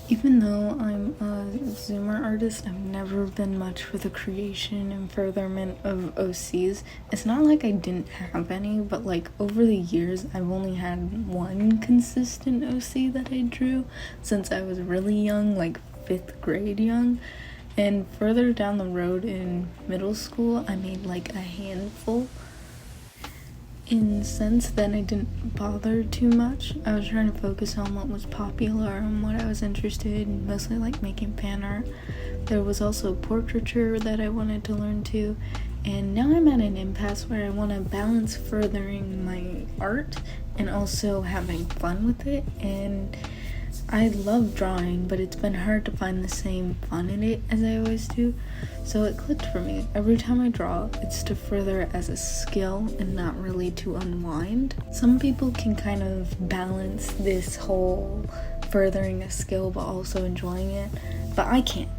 Even though I'm a Zoomer artist, I've never been much for the creation and furtherment of OCs. It's not like I didn't have any, but like over the years, I've only had one consistent OC that I drew since I was really young, like 5th grade young. And further down the road in middle school, I made like a handful. And since then, I didn't bother too much. I was trying to focus on what was popular and what I was interested in, mostly like making fan art. There was also portraiture that I wanted to learn too. And now I'm at an impasse where I want to balance furthering my art and also having fun with it. And I love drawing, but it's been hard to find the same fun in it as I always do. So it clicked for me. Every time I draw, it's to further it as a skill and not really to unwind. Some people can kind of balance this whole furthering a skill but also enjoying it, but I can't.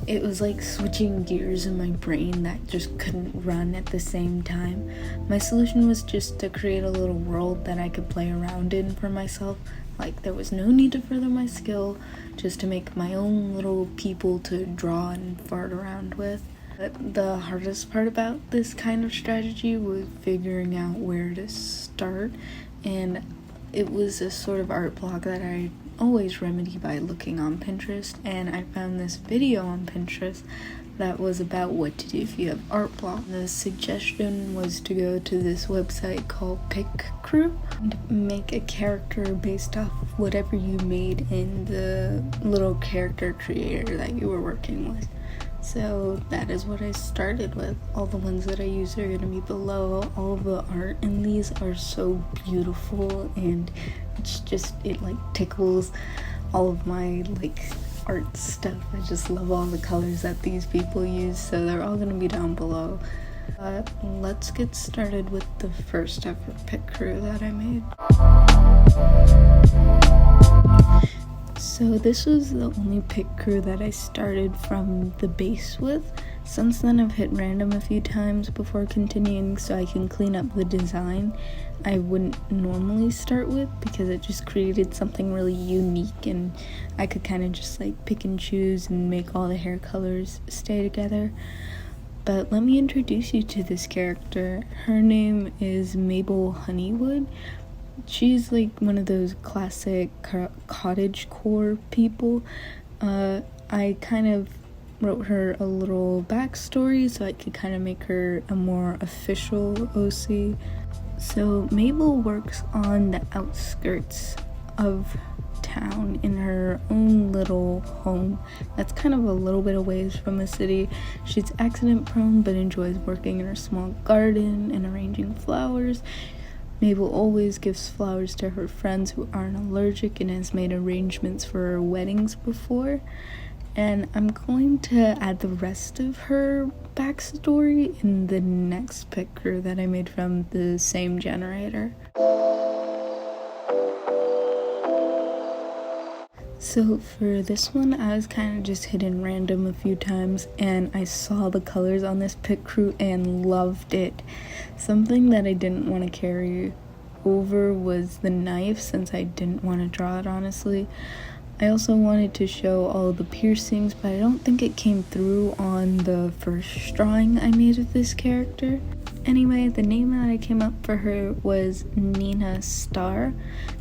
It was like switching gears in my brain that just couldn't run at the same time. My solution was just to create a little world that I could play around in for myself. Like, there was no need to further my skill, just to make my own little people to draw and fart around with. But the hardest part about this kind of strategy was figuring out where to start, and it was a sort of art block that I always remedy by looking on Pinterest, and I found this video on Pinterest that was about what to do if you have art block. The suggestion was to go to this website called Picrews and make a character based off of whatever you made in the little character creator that you were working with. So that is what I started with. All the ones that I use are going to be below. All of the art in these are so beautiful, and it's just, it like tickles all of my like art stuff. I just love all the colors that these people use, so they're all going to be down below. But let's get started with the first ever Picrews that I made. So this was the only Picrews that I started from the base with. Since then I've hit random a few times before continuing so I can clean up the design I wouldn't normally start with, because it just created something really unique and I could kind of just like pick and choose and make all the hair colors stay together. But let me introduce you to this character. Her name is Mabel Honeywood. She's like one of those classic cottagecore people. I kind of wrote her a little backstory so I could kind of make her a more official OC. So Mabel works on the outskirts of town in her own little home that's kind of a little bit away from the city. She's accident prone but enjoys working in her small garden and arranging flowers. Mabel always gives flowers to her friends who aren't allergic and has made arrangements for weddings before. And I'm going to add the rest of her backstory in the next Picrews that I made from the same generator. So for this one, I was kind of just hitting random a few times, and I saw the colors on this Picrews and loved it. Something that I didn't want to carry over was the knife, since I didn't want to draw it, honestly. I also wanted to show all of the piercings, but I don't think it came through on the first drawing I made of this character. Anyway, the name that I came up for her was Nina Star.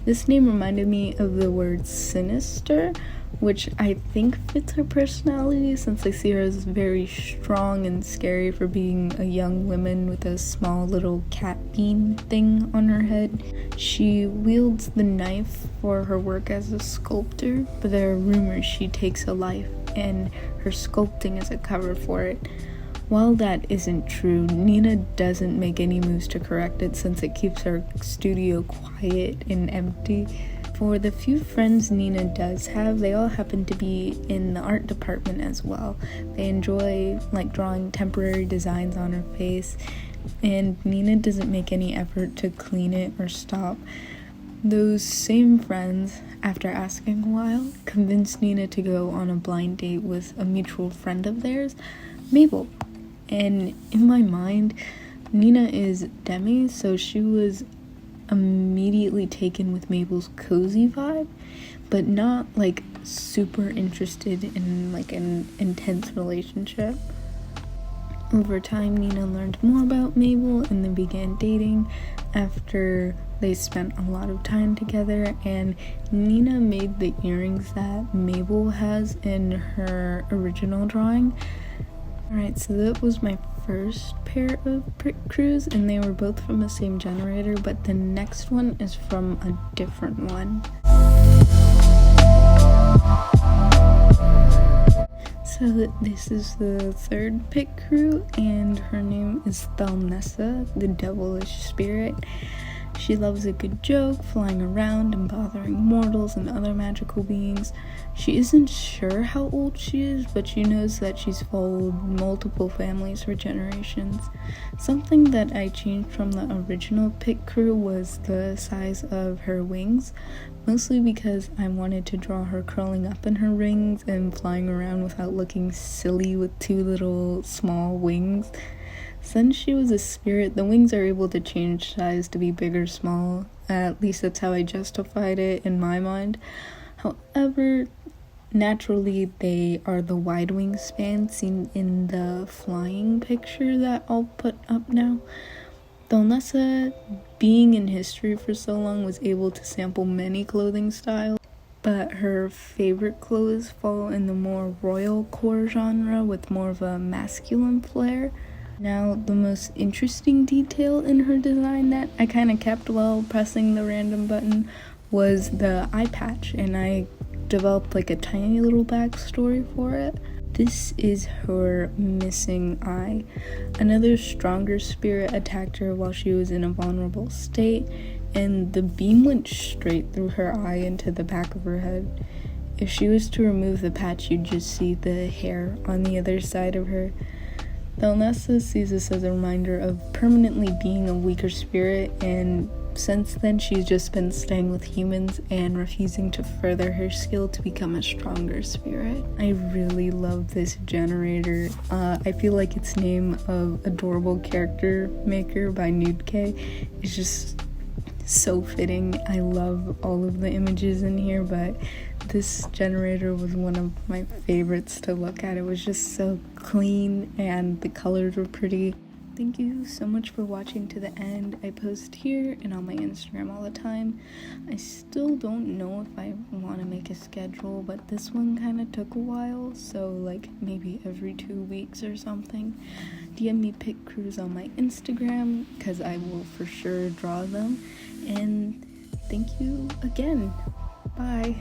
This name reminded me of the word sinister, which I think fits her personality, since I see her as very strong and scary for being a young woman with a small little cat bean thing on her head. She wields the knife for her work as a sculptor, but there are rumors she takes a life and her sculpting is a cover for it. While that isn't true, Nina doesn't make any moves to correct it, since it keeps her studio quiet and empty. For the few friends Nina does have, they all happen to be in the art department as well. They enjoy like drawing temporary designs on her face, and Nina doesn't make any effort to clean it or stop. Those same friends, after asking a while, convinced Nina to go on a blind date with a mutual friend of theirs, Mabel. And in my mind, Nina is Demi, so she was immediately really taken with Mabel's cozy vibe, but not like super interested in like an intense relationship. Over time, Nina learned more about Mabel and then began dating after they spent a lot of time together, and Nina made the earrings that Mabel has in her original drawing. Alright, so that was my first pair of Picrews, and they were both from the same generator, but the next one is from a different one. So this is the third Picrew, and her name is Thalnessa, the devilish spirit. She loves a good joke, flying around and bothering mortals and other magical beings. She isn't sure how old she is, but she knows that she's followed multiple families for generations. Something that I changed from the original Picrew was the size of her wings, mostly because I wanted to draw her curling up in her rings and flying around without looking silly with two little small wings. Since she was a spirit, the wings are able to change size to be big or small. At least that's how I justified it in my mind. However, naturally they are the wide wingspan seen in the flying picture that I'll put up now. Thalnessa, being in history for so long, was able to sample many clothing styles, but her favorite clothes fall in the more royal core genre with more of a masculine flair. Now, the most interesting detail in her design that I kind of kept while pressing the random button was the eye patch, and I developed like a tiny little backstory for it. This is her missing eye. Another stronger spirit attacked her while she was in a vulnerable state, and the beam went straight through her eye into the back of her head. If she was to remove the patch, you'd just see the hair on the other side of her. Thalnessa sees this as a reminder of permanently being a weaker spirit, and since then she's just been staying with humans and refusing to further her skill to become a stronger spirit. I really love this generator. I feel like its name of Adorable Character Maker by Nude K is just so fitting. I love all of the images in here, but this generator was one of my favorites to look at. It was just so clean and the colors were pretty. Thank you so much for watching to the end. I post here and on my Instagram all the time. I still don't know if I want to make a schedule, but this one kind of took a while, so like maybe every 2 weeks or something. DM me Picrews on my Instagram because I will for sure draw them. And thank you again. Bye.